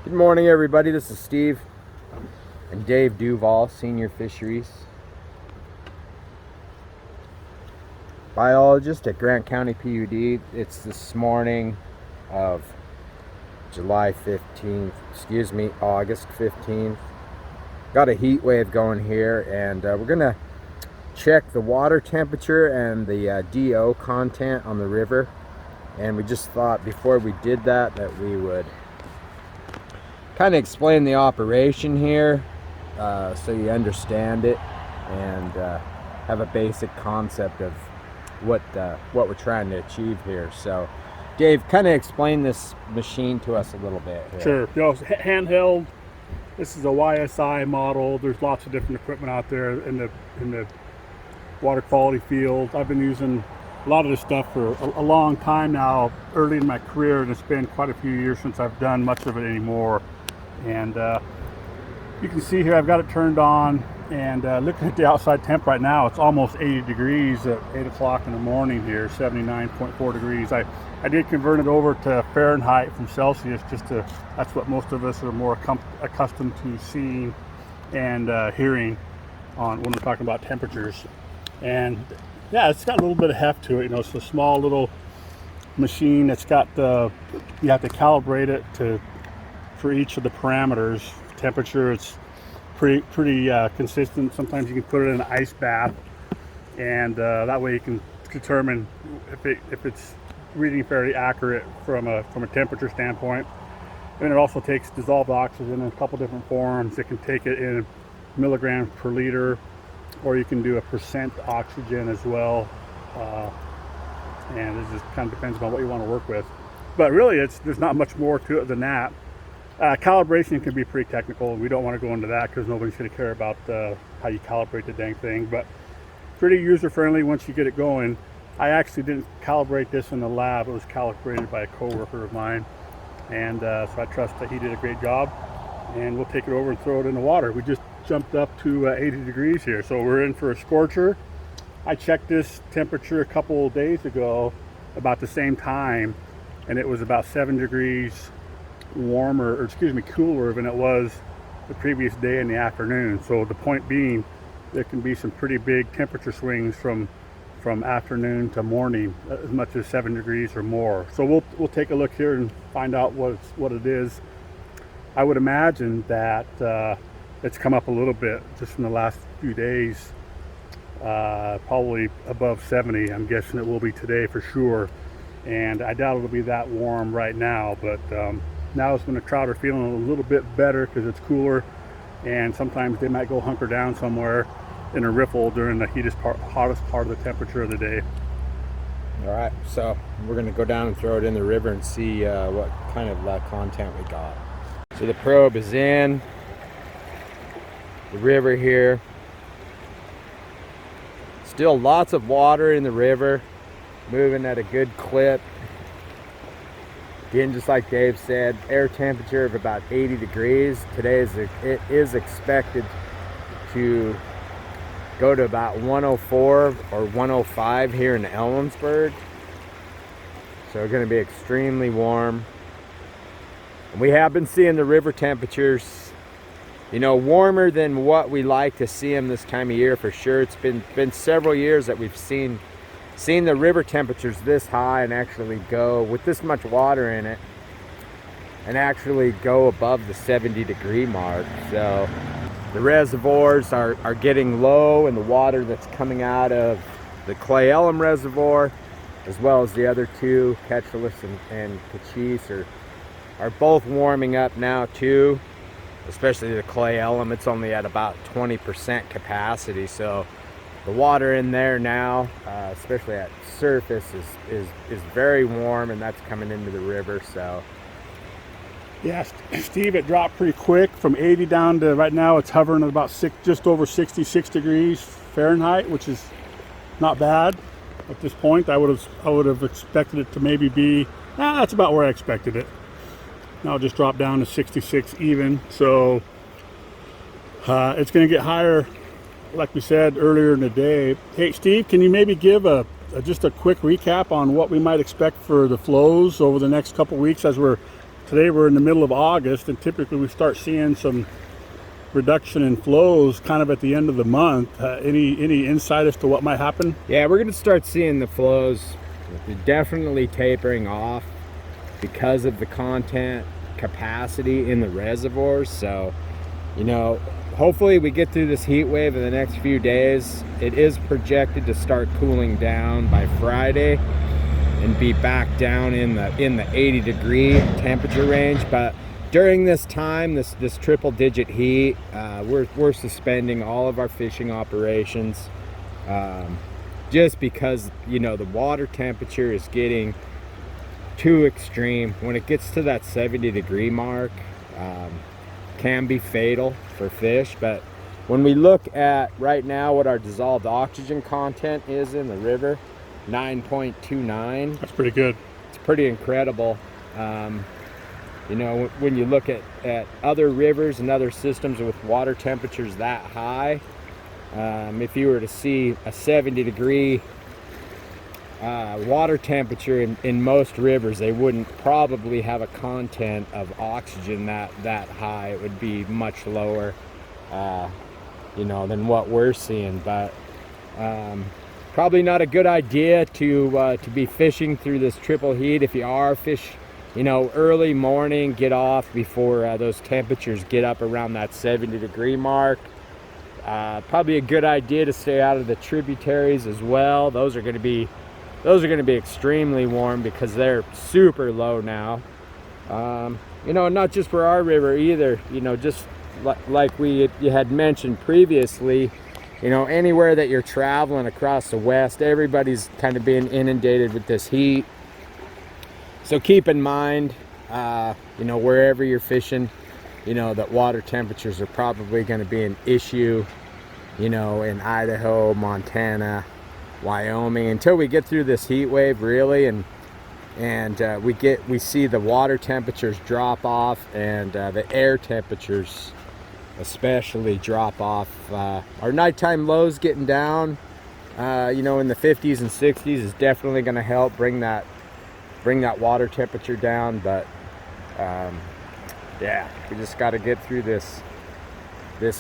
Good morning, everybody. This is Steve and Dave Duvall-Senior Fisheries Biologist at Grant County PUD. It's this morning of August 15th. Got a heat wave going here, and we're gonna check the water temperature and the DO content on the river. And we just thought before we did that we would kind of explain the operation here so you understand it and have a basic concept of what we're trying to achieve here. So Dave, kind of explain this machine to us a little bit here. Sure. You know, it's handheld. This is a YSI model. There's lots of different equipment out there in the water quality field. I've been using a lot of this stuff for a long time now, early in my career, and it's been quite a few years since I've done much of it anymore. And you can see here I've got it turned on, and looking at the outside temp right now, it's almost 80 degrees at 8 o'clock in the morning here, 79.4 degrees. I did convert it over to Fahrenheit from Celsius, that's what most of us are more accustomed to seeing and hearing on when we're talking about temperatures. And yeah, it's got a little bit of heft to it. You know, it's a small little machine that's got you have to calibrate it for each of the parameters. Temperature, it's pretty consistent. Sometimes you can put it in an ice bath, and that way you can determine if it's reading fairly accurate from a temperature standpoint. And it also takes dissolved oxygen in a couple different forms. It can take it in milligrams per liter, or you can do a percent oxygen as well. And it just kind of depends on what you want to work with. But really, there's not much more to it than that. Calibration can be pretty technical. We don't want to go into that because nobody's going to care about how you calibrate the dang thing. But pretty user-friendly once you get it going. I actually didn't calibrate this in the lab. It was calibrated by a coworker of mine, and so I trust that he did a great job. And we'll take it over and throw it in the water. We just jumped up to 80 degrees here, so we're in for a scorcher. I checked this temperature a couple days ago about the same time, and it was about 7 degrees cooler than it was the previous day in the afternoon. So the point being, there can be some pretty big temperature swings from afternoon to morning, as much as 7 degrees or more. So we'll take a look here and find out what it is. I would imagine that it's come up a little bit just in the last few days, probably above 70. I'm guessing it will be today for sure, and I doubt it'll be that warm right now, but now is when the trout are feeling a little bit better because it's cooler, and sometimes they might go hunker down somewhere in a riffle during the hottest part of the temperature of the day. All right, so we're going to go down and throw it in the river and see what kind of content we got. So the probe is in the river here. Still lots of water in the river, moving at a good clip. Again, just like Dave said, air temperature of about 80 degrees. Today it is expected to go to about 104 or 105 here in Ellensburg. So it's going to be extremely warm. And we have been seeing the river temperatures, you know, warmer than what we like to see them this time of year for sure. It's been several years that we've seen the river temperatures this high and actually go with this much water in it and actually go above the 70 degree mark. So the reservoirs are getting low, and the water that's coming out of the Clay Elm Reservoir, as well as the other two, Catchercraft and Catchercraft, are both warming up now too. Especially the Clay Elm, it's only at about 20% capacity. So the water in there now, especially at surface, is very warm, and that's coming into the river. So yeah, Steve, it dropped pretty quick from 80 down to right now it's hovering at about just over 66 degrees Fahrenheit, which is not bad at this point. I would have expected it to maybe be, that's about where I expected it. Now it just dropped down to 66 even. So it's going to get higher, like we said earlier in the day. Hey Steve, can you maybe give just a quick recap on what we might expect for the flows over the next couple weeks as we're today we're in the middle of August, and typically we start seeing some reduction in flows kind of at the end of the month. Any insight as to what might happen? Yeah, we're going to start seeing the flows definitely tapering off because of the content capacity in the reservoirs. So, you know, hopefully we get through this heat wave in the next few days. It is projected to start cooling down by Friday and be back down in the 80-degree temperature range. But during this time, this triple digit heat, we're suspending all of our fishing operations, just because, you know, the water temperature is getting too extreme. When it gets to that 70-degree mark, can be fatal for fish. But when we look at right now what our dissolved oxygen content is in the river, 9.29. That's pretty good. It's pretty incredible. You know, when you look at other rivers and other systems with water temperatures that high, if you were to see a 70-degree water temperature in most rivers, they wouldn't probably have a content of oxygen that high. It would be much lower, you know, than what we're seeing. But probably not a good idea to be fishing through this triple heat. If you are you know, early morning, get off before those temperatures get up around that 70-degree mark. Probably a good idea to stay out of the tributaries as well. Those are going to be extremely warm because they're super low now. You know, not just for our river either. You know, just like you had mentioned previously, you know, anywhere that you're traveling across the west, everybody's kind of being inundated with this heat. So keep in mind, you know, wherever you're fishing, you know, that water temperatures are probably going to be an issue, you know, in Idaho, Montana, Wyoming, until we get through this heat wave, really, and we see the water temperatures drop off, and the air temperatures especially drop off. Our nighttime lows getting down, you know, in the 50s and 60s is definitely going to help bring that water temperature down. But yeah, we just got to get through this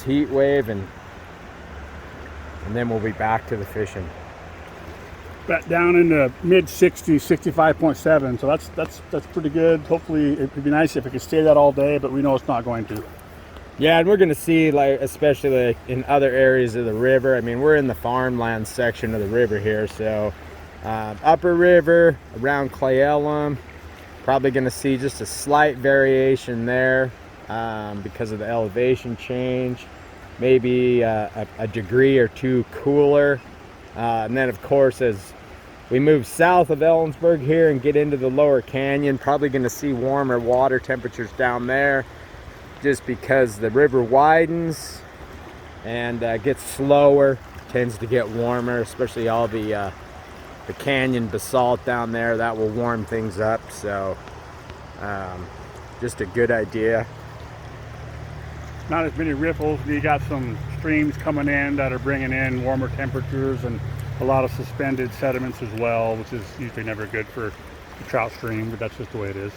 heat wave, and then we'll be back to the fishing. But down in the mid 60s, 65.7, so that's pretty good. Hopefully it'd be nice if it could stay that all day, but we know it's not going to. Yeah, and we're going to see, like, especially like in other areas of the river. I mean, we're in the farmland section of the river here, so upper river around Clay Ellum, probably going to see just a slight variation there because of the elevation change, maybe a degree or two cooler, and then of course as we move south of Ellensburg here and get into the lower canyon, probably going to see warmer water temperatures down there, just because the river widens and gets slower, tends to get warmer, especially all the canyon basalt down there. That will warm things up. So just a good idea. Not as many ripples. You got some streams coming in that are bringing in warmer temperatures, and a lot of suspended sediments as well, which is usually never good for the trout stream, but that's just the way it is.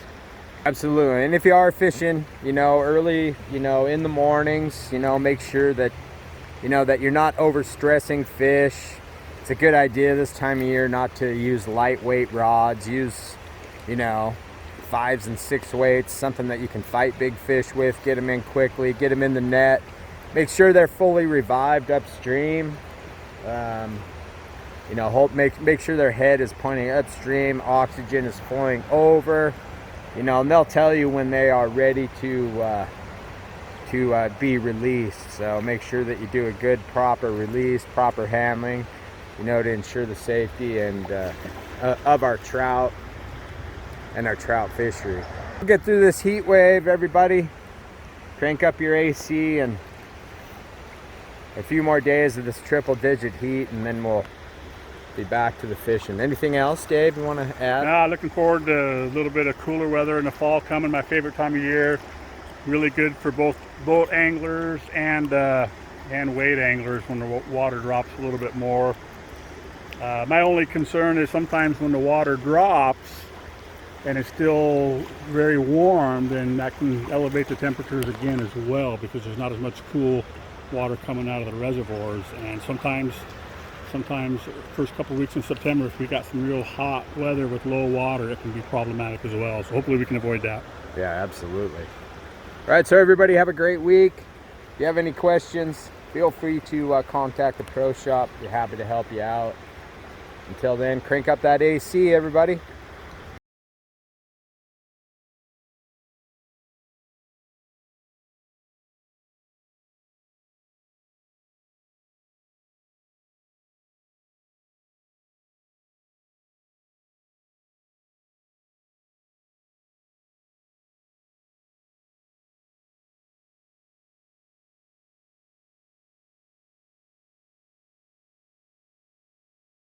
Absolutely. And if you are fishing, you know, early, you know, in the mornings, you know, make sure that, you know, that you're not overstressing fish. It's a good idea this time of year not to use lightweight rods. Use, you know, 5s and 6 weights, something that you can fight big fish with. Get them in quickly, get them in the net. Make sure they're fully revived upstream. You know, make sure their head is pointing upstream, oxygen is flowing over. You know, and they'll tell you when they are ready to be released. So make sure that you do a good, proper release, proper handling, you know, to ensure the safety and of our trout and our trout fishery. We'll get through this heat wave, everybody. Crank up your AC, and a few more days of this triple-digit heat, and then we'll be back to the fishing. Anything else, Dave, you want to add? Looking forward to a little bit of cooler weather in the fall coming. My favorite time of year. Really good for both boat anglers and wade anglers when the water drops a little bit more. My only concern is sometimes when the water drops, and it's still very warm, then that can elevate the temperatures again as well, because there's not as much cool water coming out of the reservoirs. And sometimes first couple of weeks in September, if we got some real hot weather with low water, it can be problematic as well. So hopefully we can avoid that. Yeah, absolutely. All right, so everybody have a great week. If you have any questions, feel free to contact the Pro Shop. We're happy to help you out. Until then, crank up that AC, everybody.